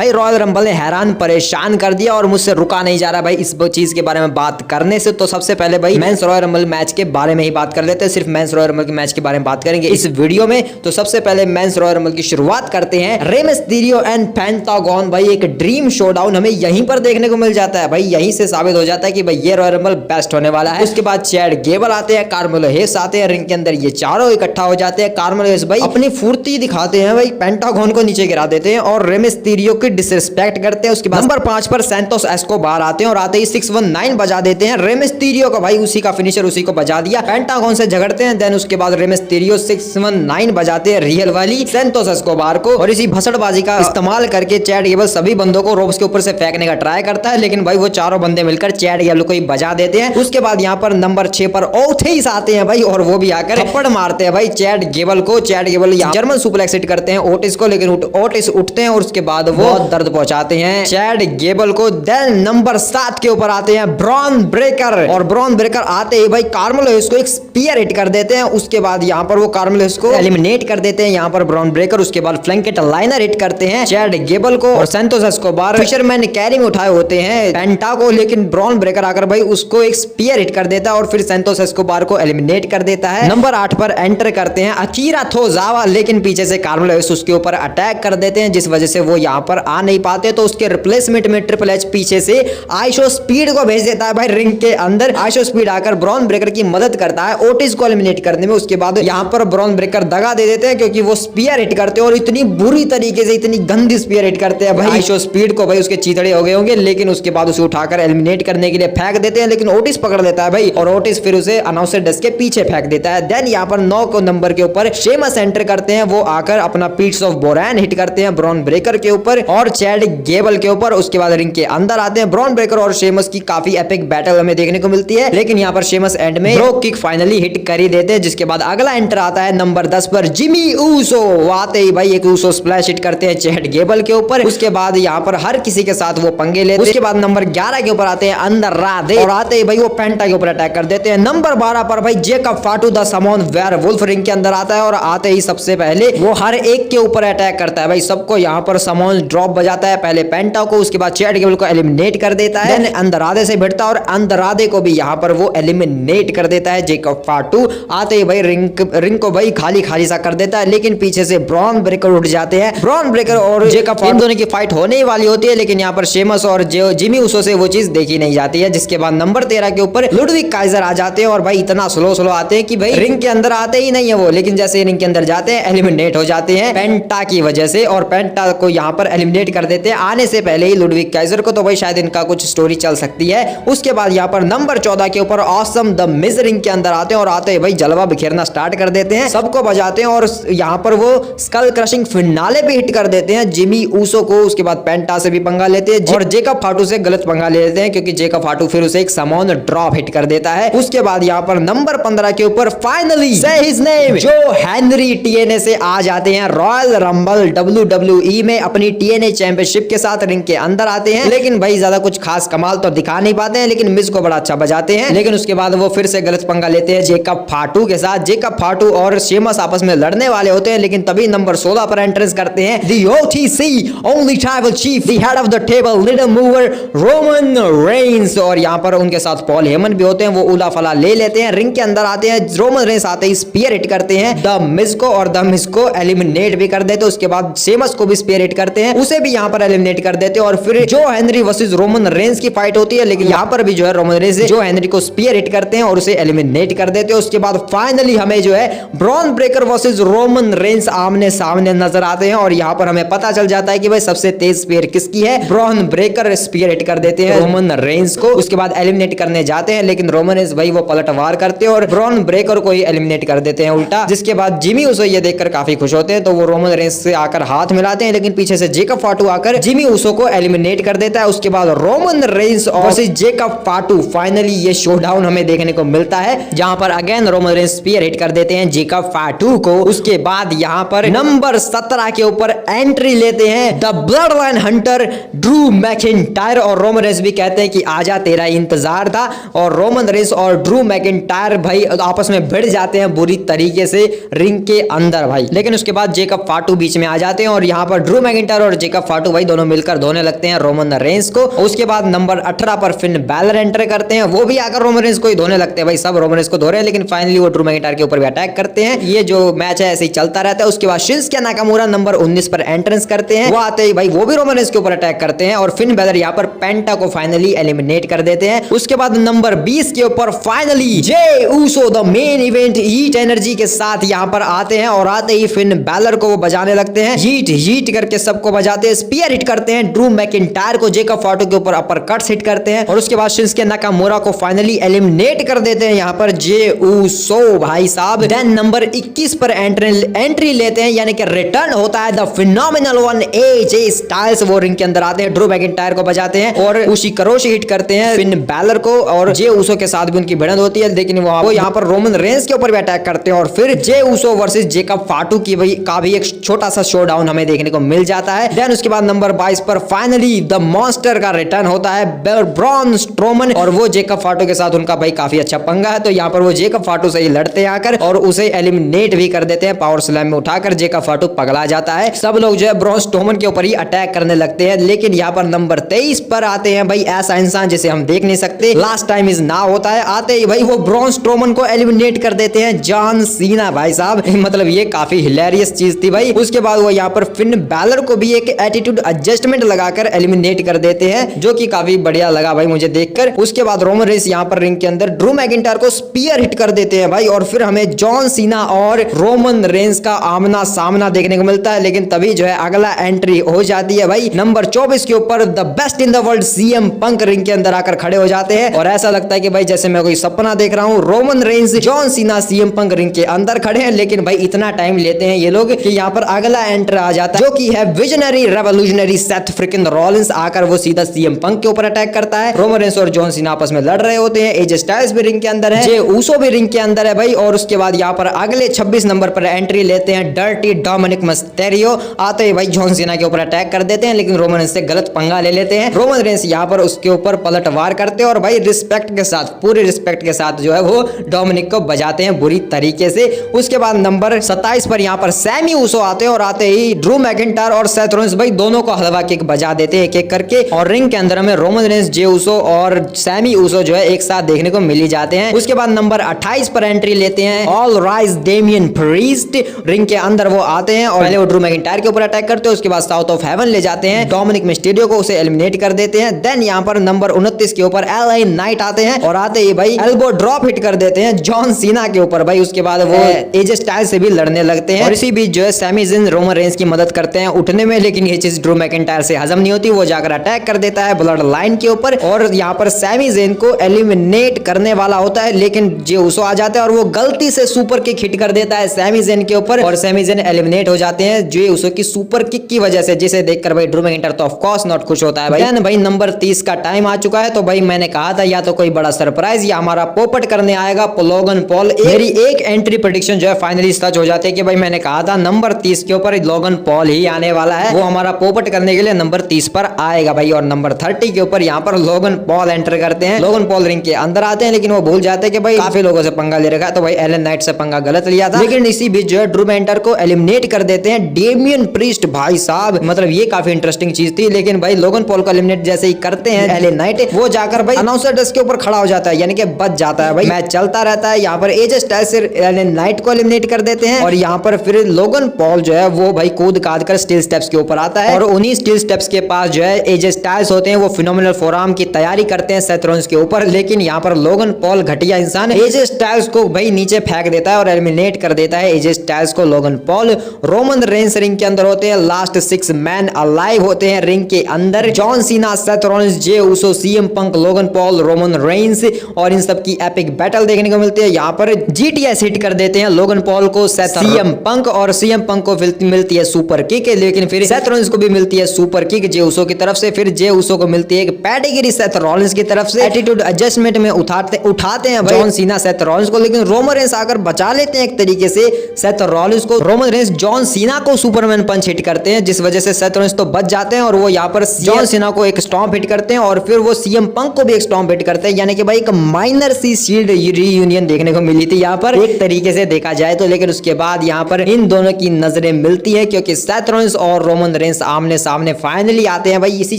भाई royal rumble ने हैरान परेशान कर दिया और मुझसे रुका नहीं जा रहा भाई इस चीज के बारे में बात करने से। तो सबसे पहले भाई मेंस रॉयल रंबल मैच के बारे में ही बात कर लेते हैं, सिर्फ मेंस रॉयल रंबल के मैच के बारे में बात करेंगे इस वीडियो में। तो सबसे पहले मेंस रॉयल रंबल की शुरुआत करते हैं। रे मिस्टीरियो एंड पेंटागन, भाई एक ड्रीम शोडाउन हमें यहीं पर देखने को मिल जाता है। भाई यहीं से साबित हो जाता है कि भाई ये रॉयल रंबल बेस्ट होने वाला है। उसके बाद चैड गेबल आते हैं, कार्मेलो हेस आते हैं, रिंग के अंदर ये चारों इकट्ठा हो जाते हैं। कार्मेलो हेस भाई अपनी फुर्ती दिखाते हैं, भाई पेंटागन को नीचे गिरा देते हैं और रे मिस्टीरियो की डिसरिस्पेक्ट करते हैं। उसके बाद नंबर 5 पर सैंटोस एस्कोबार आते हैं और आते ही 619 बजा देते हैं। रे मिस्टीरियो का भाई उसी का फिनिशर उसी को बजा दिया, पेंटागन से झगड़ते हैं। देन उसके बाद रे मिस्टीरियो 619 बजाते हैं रियल वाली सैंटोस एस्कोबार को, और इसी भसड़बाजी का इस्तेमाल करके चैड गेबल सभी बंदों को रोप्स के ऊपर से फेंकने का ट्राई करता है, लेकिन भाई वो चारों बंदे मिलकर चैड गेबल को ही बजा देते हैं। उसके बाद यहाँ पर नंबर 6 पर ओथिस आते हैं भाई, और वो भी आकर थप्पड़ मारते हैं भाई चैड गेबल को। चैड गेबल यहाँ जर्मन सुप्लेक्स हिट करते हैं ओटिस को, लेकिन ओटिस उठते हैं और उसके बाद वो बहुत दर्द पहुंचाते हैं चैड गेबल को। देन नंबर 7 के ऊपर आते हैं ब्रॉन ब्रेकर, और ब्रॉन ब्रेकर आते ही भाई कार्मेलो हेस को एक स्पीयर हिट कर देते हैं। उसके बाद यहाँ पर वो कार्मेलो हेस को एलिमिनेट कर देते हैं यहाँ पर ब्रॉन ब्रेकर। उसके बाद फ्लैंकेट लाइनर हिट करते हैं चैड गेबल को, और सैंटोस एस्कोबार फिशरमैन कैरी में उठाए होते हैं पेंटा को, लेकिन ब्रॉन ब्रेकर आकर भाई उसको एक स्पीयर हिट कर देता है और फिर सैंटोस एस्कोबार को एलिमिनेट कर देता है। नंबर 8 पर एंटर करते हैं अकीरा थोजावा, लेकिन पीछे से कार्मेलो हेस उसके ऊपर अटैक कर देते हैं, जिस वजह से वो यहाँ पर आ नहीं पाते। तो उसके रिप्लेसमेंट में ट्रिपल एच पीछे से आइशो स्पीड को भेज देता है भाई रिंग के अंदर। आइशो स्पीड आकर ब्रॉन ब्रेकर की मदद करता है ओटिस को एलिमिनेट करने में। उसके बाद यहाँ पर ब्रॉन ब्रेकर दगा दे देते हैं क्योंकि वो स्पीयर हिट करते हैं, और इतनी बुरी तरीके से इतनी गंदी स्पीयर हिट करते हैं भाई आइशो स्पीड को, भाई उसके चीतड़े हो गए होंगे। लेकिन उसके बाद उसे उठाकर एलिमिनेट करने के लिए फेंक देते हैं, लेकिन ओटिस पकड़ लेता है भाई, और ओटिस फिर उसे अनाउंसर डेस्क के पीछे फेंक देता है। देन यहाँ पर 9 को नंबर के ऊपर शेमस एंटर करते हैं, वो आकर अपना पीट्स ऑफ बोरैन हिट करते हैं ब्रॉन ब्रेकर के ऊपर और चैड गेबल के ऊपर। उसके बाद रिंग के अंदर आते हैं ब्रॉन ब्रेकर और शेमस की काफी एपिक बैटल हमें देखने को मिलती है, लेकिन यहाँ पर शेमस एंड में ब्रो किक फाइनली हिट कर ही देते हैं। जिसके बाद अगला एंटर आता है नंबर 10 पर जिमी ऊसो, आते ही भाई एक ऊसो स्प्लैश हिट करते हैं चैड गेबल के ऊपर। उसके बाद यहाँ पर हर किसी के साथ वो पंगे लेते हैं। उसके बाद नंबर 11 के ऊपर आते हैं अंदर राधे, और आते ही भाई वो पेंटा के ऊपर अटैक कर देते हैं। नंबर 12 पर भाई जेकब फाटू द समॉन वेयरवुल्फ रिंग के अंदर आता है, और आते ही सबसे पहले वो हर एक के ऊपर अटैक करता है भाई, सबको यहाँ पर समॉन ड्रॉप बजाता है, पहले पेंटा को, उसके बाद चैड गेबल को एलिमिनेट कर देता है। देन अंदराधे से भिड़ता है और अंदराधे को भी यहाँ पर वो एलिमिनेट कर देता है जेकब फाटू। आते ही भाई रिंग को भाई खाली खाली सा कर देता है, लेकिन पीछे से ब्रॉन ब्रेकर उठ जाते हैं। ब्रॉन ब्रेकर और जेकब फाटू दोनों की फाइट होने ही वाली होती है, लेकिन यहाँ पर शेमस और जिमी ऊसो से वो चीज देखी नहीं जाती है। जिसके बाद नंबर 13 के ऊपर लुडविग काइजर आ जाते हैं, और भाई इतना स्लो आते हैं कि भाई रिंग के अंदर आते ही नहीं है वो, लेकिन जैसे रिंग के अंदर जाते हैं एलिमिनेट हो जाते हैं पेंटा की वजह से, और पेंटा को यहाँ पर एलिमिनेट कर देते हैं आने से पहले ही लुडविग काइजर को। तो भाई शायद इनका कुछ स्टोरी चल सकती है। उसके बाद यहाँ पर नंबर 14 के ऊपर ऑसम द मिज रिंग के अंदर आते हैं, और आते ही भाई जलवा बिखेरना स्टार्ट कर देते हैं, सबको बजाते हैं, और यहाँ पर वो स्कल क्रशिंग फिनाले पे हिट कर देते हैं जिमी ऊसो को। उसके बाद पेंटा से भी पंगा लेते हैं और जेकब फाटू से गलत पंगा ले लेते हैं, क्योंकि जेकब फाटू फिर उसे एक समॉन ड्रॉप हिट कर देता है। उसके बाद यहाँ पर नंबर 15 के ऊपर फाइनली से हिज नेम जो हेनरी टीएनए से आ जाते हैं रॉयल रंबल WWE में अपनी टीएनए चैंपियनशिप के साथ रिंग के अंदर आते हैं, लेकिन भाई ज्यादा कुछ खास कमाल तो दिखा नहीं पाते हैं, लेकिन मिज को बड़ा अच्छा बजाते हैं। लेकिन उसके बाद वो फिर से गलत पंगा लेते हैं जेकब फाटू के साथ। जेकब फाटू और शेमस आपस में लड़ने वाले होते हैं, लेकिन तभी नंबर 16 पर एंट्रेंस करते हैं the OTC only tribal chief, the head of the table, leader mover Roman Reigns, और यहाँ पर उनके साथ पॉल हेमन भी होते हैं, वो उला फला ले लेते हैं। रिंग के अंदर आते हैं, रोमन रेंस आते ही स्पीयर हिट करते हैं द मिज को, और द मिज को एलिमिनेट भी कर देते हैं। उसके बाद शेमस को भी स्पीयर हिट करते हैं, उसे भी यहाँ पर एलिमिनेट कर देते हैं, और फिर जो हेनरी वर्सेस रोमन रेंस की फाइट होती है, लेकिन यहाँ पर भी जो है रोमन रेंस जो हेनरी को स्पीयर हिट करते हैं और उसे एलिमिनेट कर देते हैं। उसके बाद फाइनली हमें जो है Bron Breakker versus Roman Reigns आमने सामने नजर आते हैं, और यहाँ पर हमें पता चल जाता है कि भाई सबसे तेज स्पीयर किसकी है। ब्रॉन ब्रेकर स्पीयर हिट कर देते हैं रोमन रेंस को, उसके बाद एलिमिनेट करने जाते हैं, लेकिन रोमन रेंस भाई वो पलटवार करते हैं और ब्रॉन ब्रेकर को ही एलिमिनेट कर देते हैं उल्टा। जिसके बाद जिमी ऊसो ये देखकर काफी खुश होते हैं, तो वो रोमन रेंस से आकर हाथ मिलाते हैं, लेकिन पीछे से जेकब फाटू आकर जिमी ऊसो को एलिमिनेट कर देता है। उसके बाद Roman Reigns versus Jacob Fatu, finally ये शोडाउन हमें देखने को मिलता है, जहां पर again Roman Reigns spear hit कर देते हैं जेकब फाटू को। उसके बाद यहाँ पर नंबर 17 के ऊपर एंट्री लेते हैं the blood line Hunter Drew McIntyre, और रोमन रेंस भी कहते हैं कि आजा तेरा इंतजार था, और रोमन रेंस और ड्रू मैकिंटायर भाई आपस में भिड़ जाते हैं बुरी तरीके से रिंग के अंदर भाई। लेकिन उसके बाद जेकब फाटू बीच में आ जाते हैं, और यहाँ पर ड्रू मैकिंटायर और जेकब जेकब फाटू भाई दोनों मिलकर धोने लगते हैं रोमन रेंस को। उसके बाद नंबर 18 पर फिन बैलर एंटर करते हैं, वो भी आकर रोमन रेंस को ही धोने लगते हैं। भाई सब रोमन रेंस को धो रहे हैं, लेकिन फाइनली वो ड्रू मैकिंटायर के ऊपर भी अटैक करते हैं। ये जो मैच है ऐसे ही चलता रहता है। उसके बाद शिंसुके नाकामुरा नंबर 19 पर एंट्रेंस करते हैं, वो आते ही भाई वो भी रोमन रेंस के ऊपर अटैक करते हैं और फिन बैलर यहाँ पर पेंटा को फाइनली एलिमिनेट कर देते हैं। उसके बाद नंबर 20 के ऊपर finally Jey Uso the main event heat energy के साथ यहाँ पर आते हैं और आते ही फिन बैलर को वो बजाने लगते हैं। हीट हीट करके सबको बजाते हैं, स्पीयर हिट करते हैं ड्रू मैकिंटायर को, जेकब फाटू के ऊपर अपर कट्स हिट करते हैं और उसके बाद शिंसुके नाकामुरा को फाइनली एलिमिनेट कर देते हैं यहाँ पर जे ऊसो भाई साहब। देन नंबर 21 पर एंट्री लेते हैं, यानी कि रिटर्न होता है the phenomenal one AJ Styles. वो रिंग के अंदर आते हैं, ड्रू मैकिंटायर को बजाते हैं और उशिकारोशी हिट करते हैं फिन बैलर को और जे ऊसो के साथ भी उनकी भिड़ंत होती है, लेकिन वो यहाँ पर रोमन रेंस के ऊपर भी अटैक करते हैं और फिर जे ऊसो वर्सेस जेकब फाटू की का भी एक छोटा सा शोडाउन हमें देखने को मिल जाता है। देन उसके बाद नंबर 22 पर फाइनली द मॉन्स्टर का रिटर्न होता है ब्रॉन स्ट्रोमन और वो जेकब फाटू के साथ उनका भाई काफी अच्छा पंगा है, तो यहाँ पर वो जेकब फाटू से ही लड़ते आकर और उसे एलिमिनेट भी कर देते हैं। पावर स्लैम में उठाकर जेकब फाटू पगला जाता है। सब लोग जो है ब्रॉन स्ट्रोमन के ऊपर ही अटैक करने लगते हैं, लेकिन यहाँ पर नंबर 23 पर आते हैं भाई ऐसा इंसान जिसे हम देख नहीं सकते, लास्ट टाइम इज नाउ होता है। आते ही भाई वो ब्रॉन स्ट्रोमन को एलिमिनेट कर देते हैं जॉन सीना भाई साहब। मतलब ये काफी हिलेरियस चीज थी भाई। उसके बाद वो यहाँ पर फिन बैलर को भी एक एटीट्यूड एडजस्टमेंट लगाकर एलिमिनेट कर देते हैं, जो कि काफी बढ़िया लगा भाई मुझे देखकर। उसके बाद रोमन रेंस यहाँ पर रिंग के अंदर ड्रू मैकिंटायर को स्पीयर हिट कर देते हैं भाई और फिर हमें जॉन सीना और रोमन रेंस का आमना सामना देखने को मिलता है। लेकिन तभी जो है अगला एंट्री हो जाती है भाई नंबर 24 के ऊपर the best in the world CM Punk ring के अंदर आकर खड़े हो जाते हैं और ऐसा लगता है कि भाई जैसे मैं कोई सपना देख रहा हूँ। Roman Reigns John Cena CM Punk ring के अंदर खड़े हैं, लेकिन भाई इतना टाइम लेते हैं ये लोग कि यहाँ पर अगला एंटर आ जाता है, जो कि है visionary revolutionary Seth freaking Rollins. आकर वो सीधा सीएम पंक के ऊपर अटैक करता है। रोमन रेंस और जॉन सीना आपस में लड़ रहे होते हैं, एजे स्टाइल्स भी रिंग के अंदर है, जे ऊसो भी रिंग के अंदर है भाई। और उसके बाद यहाँ पर अगले 26 नंबर पर एंट्री लेते हैं डर्टी डोमिनिक मिस्टेरियो। आते ही भाई जॉन सीना के ऊपर अटैक कर देते हैं, लेकिन रोमन रेंस से गलत पंगा ले लेते हैं। रोमन रेंस यहाँ पर उसके ऊपर पलटवार करते हैं और भाई रिस्पेक्ट के साथ, पूरे रिस्पेक्ट के साथ जो है वो डोमिनिक को बजाते हैं बुरी तरीके से। उसके बाद नंबर 27 पर यहाँ पर सैमी ऊसो आते हैं और आते ही ड्रू मैकिंटायर और सेथ रॉलिंस भाई दोनों को हलवा किक बजा देते हैं एक एक करके और रिंग के अंदर हमें रोमन रेंस, जे ऊसो और सैमी ऊसो जो है एक साथ देखने को मिल ही जाते हैं। उसके बाद नंबर 28 पर एंट्री लेते हैं all rise Damien priest. Ring के अंदर वो आते हैं और पहले वो ड्रू मैकिंटायर के ऊपर अटैक करते हैं, उसके बाद साउथ ऑफ हेवन ले जाते हैं डोमिनिक मिस्टीरियो को, उसे एलिमिनेट कर देते हैं। देन यहाँ पर नंबर 29 के ऊपर एलए नाइट आते हैं और आते ही भाई एल्बो ड्रॉप हिट कर देते हैं जॉन सीना के ऊपर भाई। उसके बाद वो एजे स्टाइल्स से भी लड़ने लगते हैं और इसी बीच जो है सैमी ज़िन रोमन रेंस की मदद करते हैं उठने में, लेकिन ये चीज ड्रू मैकिंटायर से हजम नहीं होती। वो जाकर अटैक कर देता है ब्लड लाइन के ऊपर और यहाँ पर सैमी ज़िन को एलिमिनेट करने वाला होता है, लेकिन जे ऊसो आ जाता है और वो गलती से सुपर किक हिट कर देता है सैमी ज़िन के ऊपर और सैमी ज़िन एलिमिनेट हो जाते हैं जे ऊसो की सुपर किक की वजह से, जिसे देखकर भाई ड्रू मैकिंटायर तो ऑफ कोर्स नॉट खुश होता है भाई। देन भाई नंबर 30 का टाइम आ चुका है, तो भाई मैंने कहा था या तो कोई बड़ा सरप्राइज या हमारा पोपट करने आएगा लोगन पॉल। मेरी एक एंट्री प्रेडिक्शन जो है फाइनली सच हो जाती है कि भाई मैंने कहा था नंबर 30 के ऊपर लोगन पॉल ही आने वाला है, वो हमारा पोपट करने के लिए नंबर 30 पर आएगा भाई। और नंबर 30 के ऊपर यहाँ पर लोगन पॉल एंटर करते हैं। लोगन पॉल रिंग के अंदर आते हैं, लेकिन वो भूल जाते हैं कि भाई काफी लोगों से पंगा ले रखा है, तो भाई एलन नाइट से पंगा गलत लिया था। लेकिन इसी बीच जो है ड्रू मैकिंटायर को एलिमिनेट कर देते हैं डेमियन प्रीस्ट भाई साहब। मतलब ये काफी इंटरेस्टिंग चीज थी, लेकिन भाई लोगन पॉल को एलिमिनेट जैसे ही करते हैं एलन नाइट, वो जाकर भाई अनाउंसर डेस्क के ऊपर खड़ा हो जाता है, यानी कि बच जाता है भाई। मैच चलता रहता है। यहाँ पर एजे स्टाइल्स से एलन नाइट को एलिमिनेट कर देते हैं और यहाँ पर फिर लोगन पॉल जो है वो भाई कूद काद कर स्टील स्टेप्स के ऊपर आता है और उन्हीं स्टील स्टेप्स के पास जो है एजे स्टाइल्स होते हैं, वो फिनोमिनल फोरआर्म की तैयारी करते हैं सेथ रॉलिंस के ऊपर। लेकिन यहाँ पर लोगन पॉल घटिया इंसान एजे स्टाइल्स को भाई नीचे फेंक देता है और एलिमिनेट कर देता है एजे स्टाइल्स को लोगन पॉल। रोमन रेंस रिंग के अंदर होते हैं, लास्ट 6 मैन अलाइव होते हैं रिंग के अंदर, John Cena, Seth Rollins, Jey Uso, CM Punk, Logan Paul, Roman Reigns, और इन सब की एपिक बैटल देखने को मिलती है। यहाँ पर जीटीएस हिट कर देते हैं लोगन पॉल को सीएम पंक, और सीएम पंक को मिलती है सुपर किक, लेकिन फिर सेथ रॉलिंस को भी मिलती है सुपर किक जे ऊसो की तरफ से। फिर जे ऊसो को मिलती है एक पेडिग्री सेथ रॉलिंस की तरफ से। एटीट्यूड एडजस्टमेंट में उठाते हैं जॉन सीना सेथ रॉलिंस को, लेकिन रोमन रेंस आकर बचा लेते हैं एक तरीके से सेथ रॉलिंस को। रोमन रेंस जॉन सीना को सुपरमैन पंच हिट करते हैं, जिस वजह से सेथ रॉलिंस तो बच जाते हैं और वो यहाँ पर जॉन सीना को एक स्टॉम्प हिट करते हैं और फिर वो सीएम पंक को भी एक स्टॉम्प हिट करते हैं, यानी कि भाई एक माइनर सी शील्ड रीयूनियन देखने को मिली थी यहाँ पर एक तरीके से देखा जाए तो। लेकिन उसके बाद यहाँ पर इन दोनों की नजरें मिलती है, क्योंकि सेथ रॉलिंस और रोमन रोमन रेंस आमने सामने फाइनली आते हैं भाई। इसी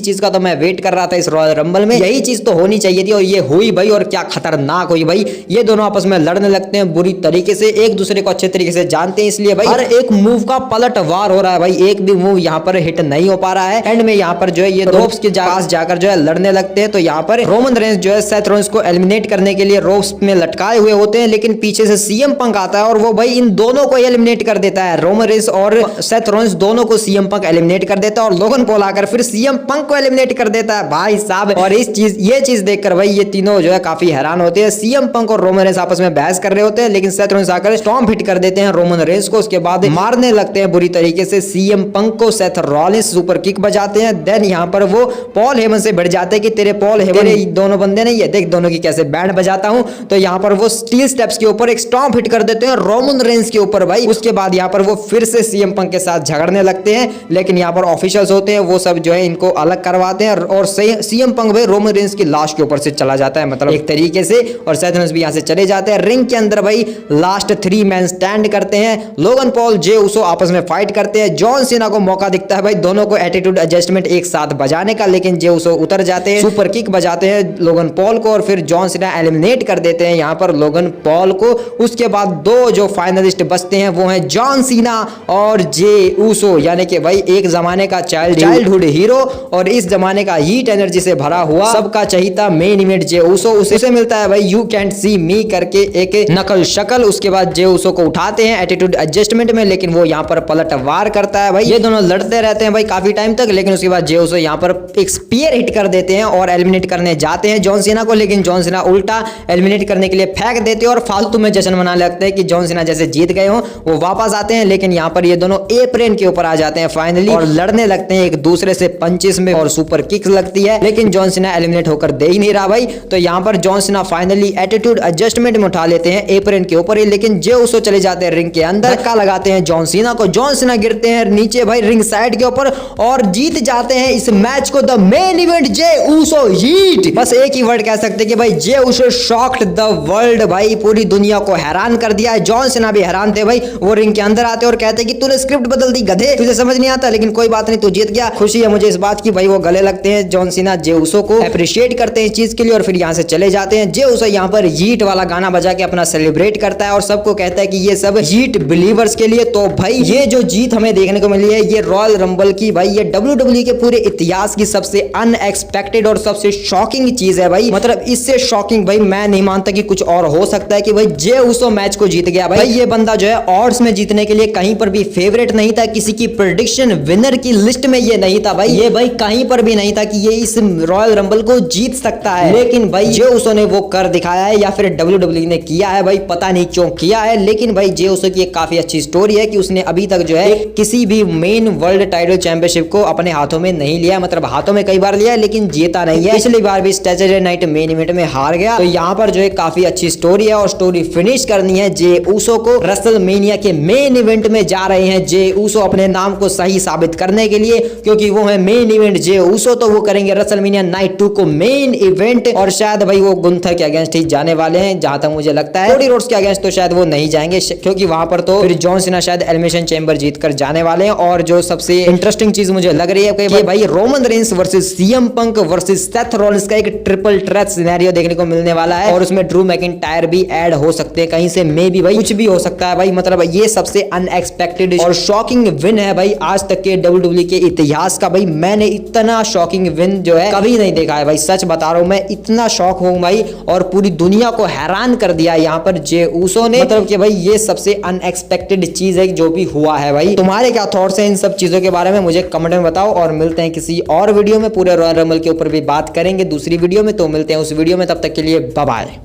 चीज का तो मैं वेट कर रहा था इस रॉयल रंबल में, यही चीज तो होनी चाहिए थी और ये हुई भाई। और क्या खतरनाक हुई भाई, ये दोनों आपस में लड़ने लगते हैं बुरी तरीके से, एक दूसरे को अच्छे तरीके से जानते हैं, इसलिए भाई हर एक मूव का पलटवार हो रहा है भाई। एक भी मूव यहाँ पर हिट नहीं हो पा रहा है। एंड में यहाँ पर जो है ये रोप्स के पास जाकर जो है लड़ने लगते हैं। तो यहाँ पर रोमन रेंस जो है सेथ रॉलिंस को एलिमिनेट करने के लिए रोप्स में लटकाए हुए होते हैं, लेकिन पीछे से सीएम पंक आता है और वो भाई इन दोनों को एलिमिनेट कर देता है। रोमन रेंस और सेथ रॉलिंस दोनों को सीएम पंक एलिमिनेट कर देता है और लोगन पॉल आकर फिर सीएम पंक को एलिमिनेट कर देता है भाई साहब। और ये चीज देखकर भाई ये तीनों जो है काफी हैरान होते हैं। सीएम पंक और रोमन रेंस आपस में बहस कर रहे होते हैं, लेकिन सेथ रॉलिंस आकर स्टॉम्प हिट कर देते हैं रोमन रेंस को। उसके बाद मारने लगते हैं बुरी तरीके से सीएम पंक को। सेथ रॉलिंस सुपर किक बजाते हैं। देन यहाँ पर वो पॉल हेमन से भिड़ जाते हैं कि तेरे पॉल हेमन दोनों बंदे नहीं है, देख दोनों की कैसे बैंड बजाता हूं। तो यहाँ पर वो स्टील स्टेप्स के ऊपर एक स्टॉम्प हिट कर देते हैं रोमन रेंस के ऊपर भाई। उसके बाद यहाँ पर वो फिर से सीएम पंक के साथ झगड़ने लगते हैं, लेकिन यहाँ पर ऑफिशियल्स होते हैं वो सब जो है इनको अलग करवाते हैं और सीएम पंक भाई रोमन रेंस की लाश के ऊपर से चला जाता है, मतलब एक तरीके से। और सेथ रॉलिंस भी यहाँ से चले जाते हैं। रिंग के अंदर भाई लास्ट 3 मैन स्टैंड करते हैं। लोगन पॉल जे उसो आपस में फाइट करते हैं। जॉन सीना को मौका दिखता है भाई दोनों को एटीट्यूड एडजस्टमेंट एक साथ बजाने का, लेकिन जे उसो उतर जाते हैं, सुपर किक बजाते हैं लोगन पॉल को और फिर जॉन सीना एलिमिनेट कर देते हैं यहाँ पर लोगन पॉल को। उसके बाद 2 जो फाइनलिस्ट बचते हैं वो हैं जॉन सीना और जे उसो, यानी कि भाई एक जमाने का चाइल्डहुड हीरो और इस जमाने का हीट एनर्जी से भरा हुआ सबका चहीता मेन इवेंट जे उसो। उसे मिलता है भाई यू कैंट सी मी करके एक नकल शक्ल। उसके बाद जे उसो को उठाते हैं एटीट्यूड एडजस्टमेंट में, लेकिन वो यहाँ पर पलटवार करता है भाई। ये दोनों लड़ते रहते हैं भाई काफी टाइम तक, लेकिन उसके बाद जे उसो यहाँ पर एक स्पीयर हिट कर देते हैं और एलिमिनेट करने जाते हैं जॉन सीना को, लेकिन जॉन सीना उल्टा एलिमिनेट करने के लिए फेंक देते हैं और फालतू में जश्न मनाने लगते हैं कि जॉन सीना जैसे जीत गए हो। वो वापस आते हैं, लेकिन यहाँ पर ये दोनों एप्रेन के ऊपर आ जाते हैं फाइनली और लड़ने लगते हैं एक दूसरे से पंचेस में और सुपर किक्स लगती है, लेकिन जॉन सीना एलिमिनेट होकर दे ही नहीं रहा भाई। तो यहाँ पर John Cena finally attitude adjustment में उठा लेते हैं एप्रेन के ऊपर ही, लेकिन जे उसो चले जाते हैं रिंग के अंदर, धक्का लगाते हैं जॉन सीना को। जॉन सीना गिरते हैं नीचे भाई रिंग साइड के ऊपर और जीत जाते हैं इस मैच को। The main event J Uso heat. बस एक ही वर्ड कह सकते कि भाई जे उसो शॉक्ड द वर्ल्ड भाई, पूरी दुनिया को हैरान कर दिया है। जॉन सीना भी हैरान थे भाई। वो रिंग के अंदर आते और कहते कि तूने स्क्रिप्ट बदल दी गधे, तुझे समझ नहीं आता, लेकिन कोई बात नहीं तू जीत गया। खुशी है मुझे इस बात की भाई। वो गले लगते हैं जॉन सीना जे उसो को, अप्रिशिएट करते हैं इस चीज के लिए और फिर यहाँ से चले जाते हैं। जे उसो यहाँ पर हीट वाला गाना बजा के अपना सेलिब्रेट करता है और सबको कहता है कि ये सब हीट बिलीवर्स के लिए। तो भाई ये जो जीत हमें देखने को मिली है ये रॉयल रंबल की भाई, ये WWE के पूरे इतिहास की सबसे अनएक्सपेक्टेड और सबसे शॉकिंग चीज है भाई। मतलब इससे शॉकिंग भाई मैं नहीं मानता कि कुछ और हो सकता है कि भाई जे उसो मैच को जीत गया भाई। ये बंदा जो है ऑड्स में जीतने के लिए कहीं पर भी फेवरेट नहीं था, किसी की प्रेडिक्शन विनर की लिस्ट में ये नहीं था भाई। ये भाई कहीं पर भी नहीं था कि ये इस रॉयल रंबल को जीत सकता है, लेकिन भाई जे उसो ने वो कर दिखाया है, या फिर WWE ने किया है भाई, पता नहीं क्यों किया है। लेकिन भाई जे उसो की एक काफी अच्छी स्टोरी है कि उसने अभी तक जो है किसी भी मेन वर्ल्ड टाइटल चैंपियनशिप को अपने हाथों में नहीं लिया, मतलब हाथों में कई बार लिया लेकिन जीता नहीं है। पिछली बार भी सैटरडे नाइट मेन इवेंट में हार गया। तो यहाँ पर जो है काफी अच्छी स्टोरी है और स्टोरी फिनिश करनी है जे उसो को। रेसलमेनिया के मेन इवेंट में जा रहे हैं जे उसो अपने नाम को सही साबित करने के लिए, क्योंकि वो है मेन इवेंट जे उसो। तो वो करेंगे रेसलमेनिया नाइट 2 को मेन इवेंट और शायद भाई वो गुंथर के अगेंस्ट ही जाने वाले हैं जहां तक मुझे लगता है। कोडी रोड्स के अगेंस्ट तो शायद वो नहीं जाएंगे, क्योंकि वहां पर तो फिर जॉन सीना शायद एलिमिनेशन चैंबर जीतकर जाने वाले हैं। और जो सबसे इंटरेस्टिंग चीज मुझे लग रही है कि भाई Roman Reigns versus CM Punk versus Seth Rollins का एक ट्रिपल थ्रेट सिनेरियो देखने को मिलने वाला है और उसमें ड्रू मैकिंटायर भी ऐड हो सकते हैं कहीं से, मे बी भाई कुछ भी हो सकता है भाई। मतलब ये सबसे अनएक्सपेक्टेड और शॉकिंग विन है भाई आज तक के WWE के इतिहास का भाई। मैंने इतना शॉकिंग विन जो है कभी नहीं देखा है भाई, सच बता रहा हूं मैं, इतना शॉक हूं भाई और पूरी दुनिया को हैरान कर दिया यहाँ पर जे उसो ने। मतलब कि भाई ये सबसे अनएक्सपेक्टेड चीज है जो भी हुआ है भाई। तुम्हारे क्या थॉट्स हैं इन सब चीजों के बारे में मुझे कमेंट में बताओ और मिलते हैं किसी और वीडियो में। पूरे रॉयल रंबल के ऊपर भी बात करेंगे दूसरी वीडियो में, तो मिलते हैं उस वीडियो में, तब तक के लिए बाय बाय।